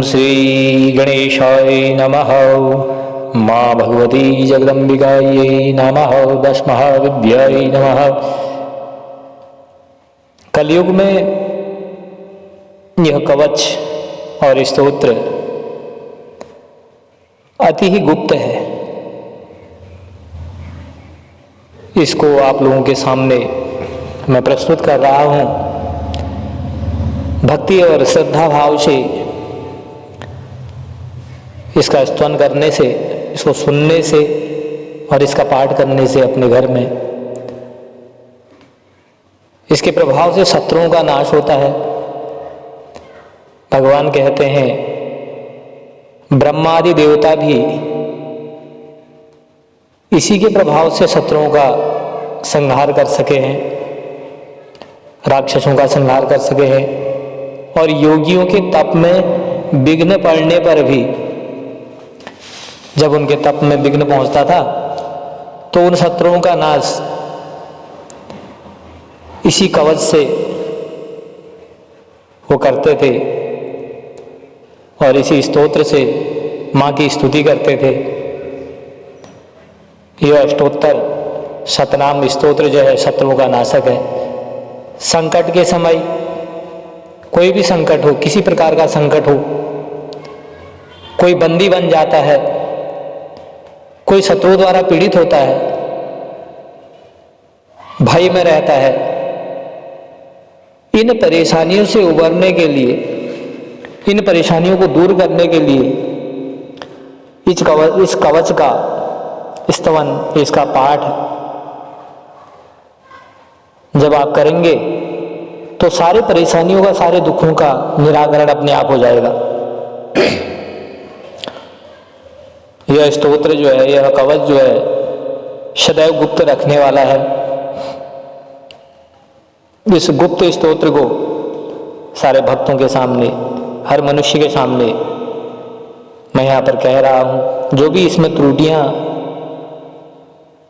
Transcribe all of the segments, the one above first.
श्री गणेशाय नमः। माँ भगवती जगदम्बिकायै नमः। दशमहाविद्यायै नमः। कलयुग में यह कवच और स्तोत्र अति ही गुप्त है। इसको आप लोगों के सामने मैं प्रस्तुत कर रहा हूँ। भक्ति और श्रद्धा भाव से इसका स्तवन करने से, इसको सुनने से और इसका पाठ करने से अपने घर में इसके प्रभाव से शत्रुओं का नाश होता है। भगवान कहते हैं ब्रह्मादि देवता भी इसी के प्रभाव से शत्रुओं का संहार कर सके हैं, राक्षसों का संहार कर सके हैं। और योगियों के तप में विघ्न पड़ने पर भी, जब उनके तप में विघ्न पहुंचता था तो उन शत्रुओं का नाश इसी कवच से वो करते थे और इसी स्तोत्र से माँ की स्तुति करते थे। यह अष्टोत्तर शतनाम स्तोत्र जो है शत्रुओं का नाशक है। संकट के समय, कोई भी संकट हो, किसी प्रकार का संकट हो, कोई बंदी बन जाता है, कोई शत्रुओं द्वारा पीड़ित होता है, भय में रहता है, इन परेशानियों से उबरने के लिए, इन परेशानियों को दूर करने के लिए इस कवच का स्तवन, इसका पाठ जब आप करेंगे तो सारे परेशानियों का, सारे दुखों का निराकरण अपने आप हो जाएगा। यह स्तोत्र जो है, यह कवच जो है सदैव गुप्त रखने वाला है। इस गुप्त स्तोत्र को सारे भक्तों के सामने, हर मनुष्य के सामने मैं यहाँ पर कह रहा हूँ। जो भी इसमें त्रुटियाँ,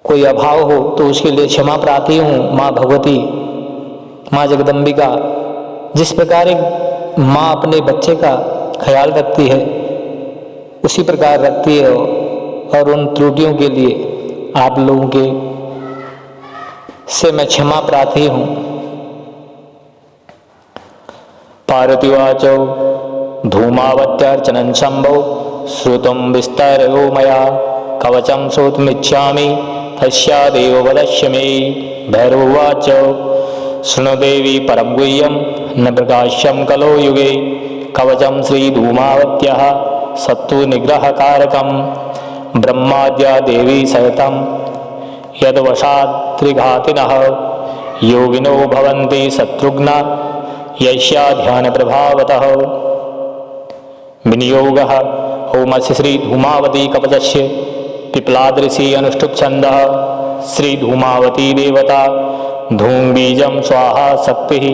कोई अभाव हो तो उसके लिए क्षमा प्रार्थी हूँ। माँ भगवती, माँ जगदम्बिका जिस प्रकार एक माँ अपने बच्चे का ख्याल रखती है उसी प्रकार रखती है, और उन त्रुटियों के लिए आप लोगों के से मैं क्षमा प्रार्थी हूँ। पार्वतीवाचो धूमावत्यार्चनं शंभो श्रुतं विस्तरयो मया कवचं श्रोतुमिच्छामि तस्यादेव वदस्यमि मे। भैरवोवाच शृणु देवी परं गुह्यं न प्रकाश्यं कलो युगे कवचं श्रीधूमावत्यः शत्रुनिग्रहकारकं ब्रह्माद्या देवी सहितं यद्वशात् त्रिघातिनः योगिनो भवन्ति शत्रुघ्ना यस्या ध्यानप्रभावतः। विनियोगः ओमस्य श्रीधूमावती कवचस्य पिप्लादृषि अनुष्ठुप छन्दः श्रीधूमावती देवता धूमबीजं स्वाहा शक्तिः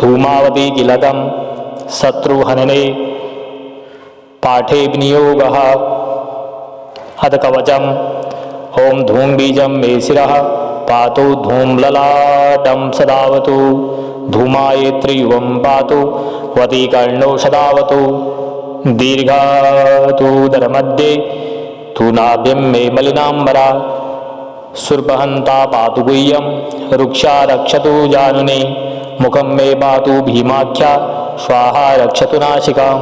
धूमावती किलकं शत्रुहनने पाठे विनियोगः। अथ कवचम् ओम धूमबीजं मे शिरः पातु धूम्रललाटं सदावतु धूमायेत्रियुवं पातु वतीकर्णो सदावतु दीर्घातुदरमध्ये तु नाभ्यं मे मलिनाम्बरा सुरपहन्ता पातु गुह्यं रुक्षा रक्षतु जानुने मुखं मे पातु भीमाख्या स्वाहा रक्षतु नासिकां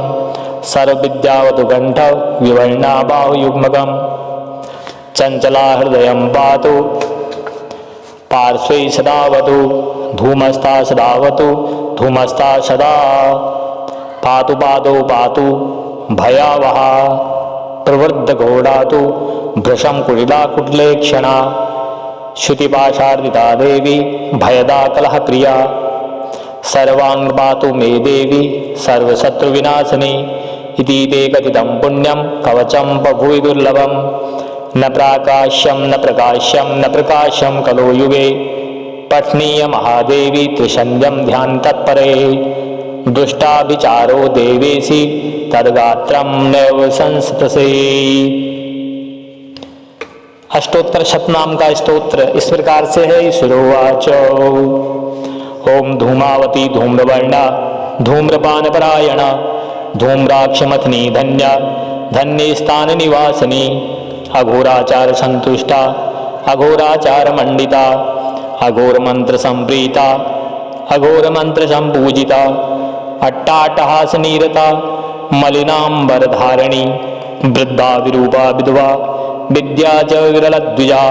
सर्वविद्यावतु कंठ विवर्णा बाहुयुग्मकं चंचला हृदयं पातु पार्श्वे सदावतु धूमस्था सदावतु धूमस्था सदा पातु पादौ पातु भयावहा प्रवृद्धघोडातु भृशं कुटिला कुटिलेक्षणा श्रुतिपाशार्दिता देवी भयदा कलहप्रिया सर्वांग पातु मे देवी सर्वशत्रुविनाशिनी इति ते कथितं पुण्यं कवचं बभूव दुर्लभं न प्राकाश्यं न प्रकाश्यं न प्रकाशं कलो युगे पठनीय महादेवी त्रिशन्द्यं ध्यान तत्परे दुष्टाभिचारो देवेशि तद्गात्रं नैव संस्पृशे। अष्टोत्तर शतनाम का स्तोत्र इस प्रकार से है। ईश्वरोवाच ओम धूमावती धूम्रवर्णा धूम्रपानपरायण धूम्राक्षमथनी धन्या धन्य स्थान निवासिनी अघोराचार संतुष्टा अघोराचार मंडिता अघोर मंत्र संप्रीता अघोर मंत्र संपूजिता अट्टाटहास नीरता मलिनांबर धारिणी वृद्धा विरूपा विधवा विद्या च विरलद्विजा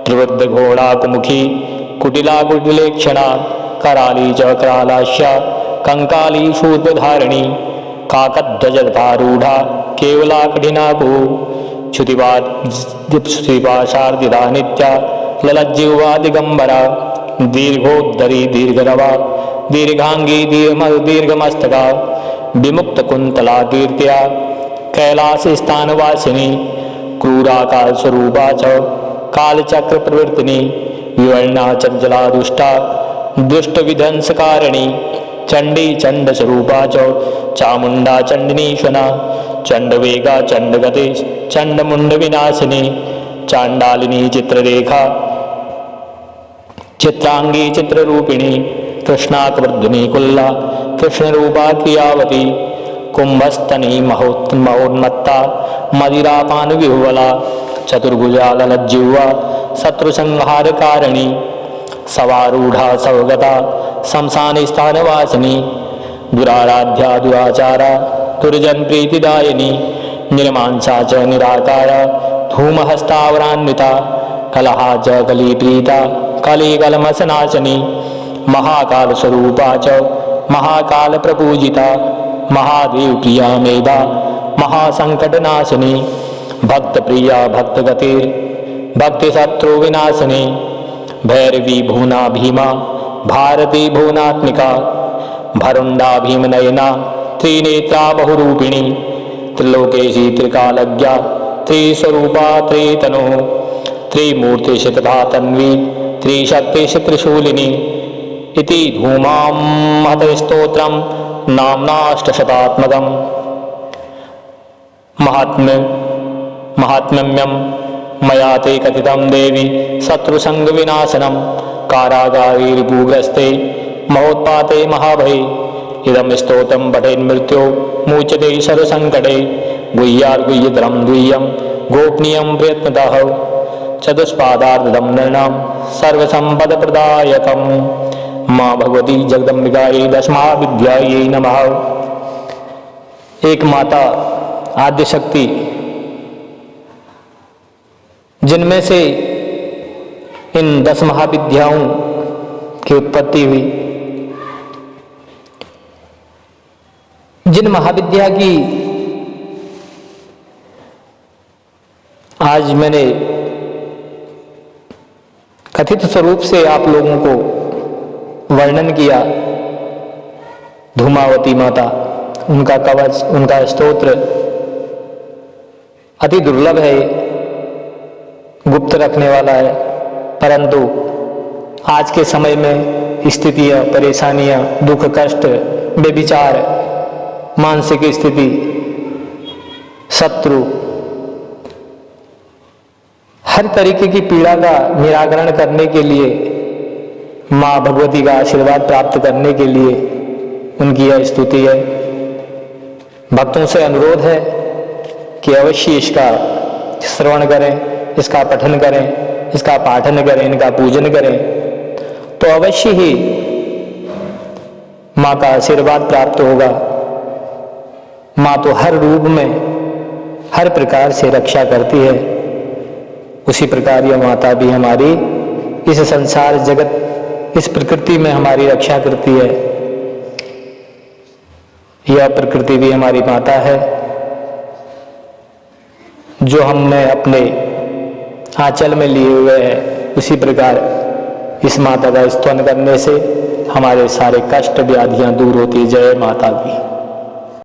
त्रिवृद्ध घोड़ा कुमुखी कुटिला कुटिलेक्षणा कराली च करालास्या कंकाली शूद्रधारिणी काकध्वजधारूढ़ा केवला कठिनाकु क्षुतिपाशार्दिता नित्या ललज्जिह्वा दिगंबरा दीर्घोद्धरी दीर्घरवा दीर्घांगी दीर्घमस्तका विमुक्त कुंतला कीर्त्या कैलास स्थान वासिनी क्रूरा काल स्वरूपा च कालचक्र प्रवृत्तिनी विवर्णा चंचला दुष्टा दुष्ट विध्वंसकारिणी चंडी चंड स्वरूपा च चामुंडा चंडनीश्वना चंडवेगा चंडगते चंडमुंड विनाशिनी चांडालिनी चित्ररेखा चित्रांगी चित्ररूपिणी कृष्णाकवर्धिनी कुल्ला कृष्णरूपा क्रियावती कुंभस्तनी महोन्मत्ता मदिरापान विह्वला चतुर्भुजा ललज्जिह्वा शत्रुसंहारकारिणी सवारूढ़ा सवगता शमशान स्थानवासिनी दुराराध्या दुराचारा दुर्जन प्रीतिदायिनी निर्मांसा च निराकारा धूमहस्तावरान्विता कलहा च कलीप्रीता कलिकलमसनाशनी महाकाल स्वरूपा च महाकाल प्रपूजिता महादेव प्रिया मेधा महासंकटनाशिनी भक्त प्रिया भक्तगतिर भक्ति शत्रु विनाशिनी भैरवी भुवना भीमा भारती भुवनात्मिका भरुंडा भीमनयना त्रिनेत्रा बहुरूपिणी त्रिलोकेशी त्रिकालज्ञा त्रिस्वरूपा त्रितनु त्रिमूर्तिशतधा तन्वी त्रिशक्तिश त्रिशूलिनी इति धूमां महतस्तोत्रं नाम्नाष्टशतात्मकम् महात्म्यं मया ते कथितं देवी शत्रुसंगविनाशनं कारागारे रिपुग्रस्ते महोत्पाते महाभये इदं स्तोत्रं पठेन् मृत्यो मुच्यते सर्वसंकटे गुह्यार्गुह्यतरं द्वियं गोपनीयं प्रयत्नतः चतुष्पादार्धं नृणां सर्वसंपदप्रदायकं माँ भगवती जगदम्बिकायै दशमहाविद्यायै नमः। एक माता आद्य शक्ति जिनमें से इन 10 महाविद्याओं की उत्पत्ति हुई, जिन महाविद्या की आज मैंने कथित स्वरूप से आप लोगों को वर्णन किया, धूमावती माता, उनका कवच, उनका स्तोत्र अति दुर्लभ है, गुप्त रखने वाला है, परंतु आज के समय में स्थितियां, परेशानियां, दुख, कष्ट, बेविचार, मानसिक स्थिति, शत्रु, हर तरीके की पीड़ा का निराकरण करने के लिए, माँ भगवती का आशीर्वाद प्राप्त करने के लिए उनकी यह स्तुति है। भक्तों से अनुरोध है कि अवश्य इसका श्रवण करें, इसका पठन करें, इसका पाठन करें, इनका पूजन करें, तो अवश्य ही माँ का आशीर्वाद प्राप्त होगा। माँ तो हर रूप में, हर प्रकार से रक्षा करती है, उसी प्रकार यह माता भी हमारी इस संसार जगत, इस प्रकृति में हमारी रक्षा करती है। यह प्रकृति भी हमारी माता है, जो हमने अपने आंचल में लिए हुए हैं। उसी प्रकार इस माता का स्तवन करने से हमारे सारे कष्ट व्याधियां दूर होती। जय माता की।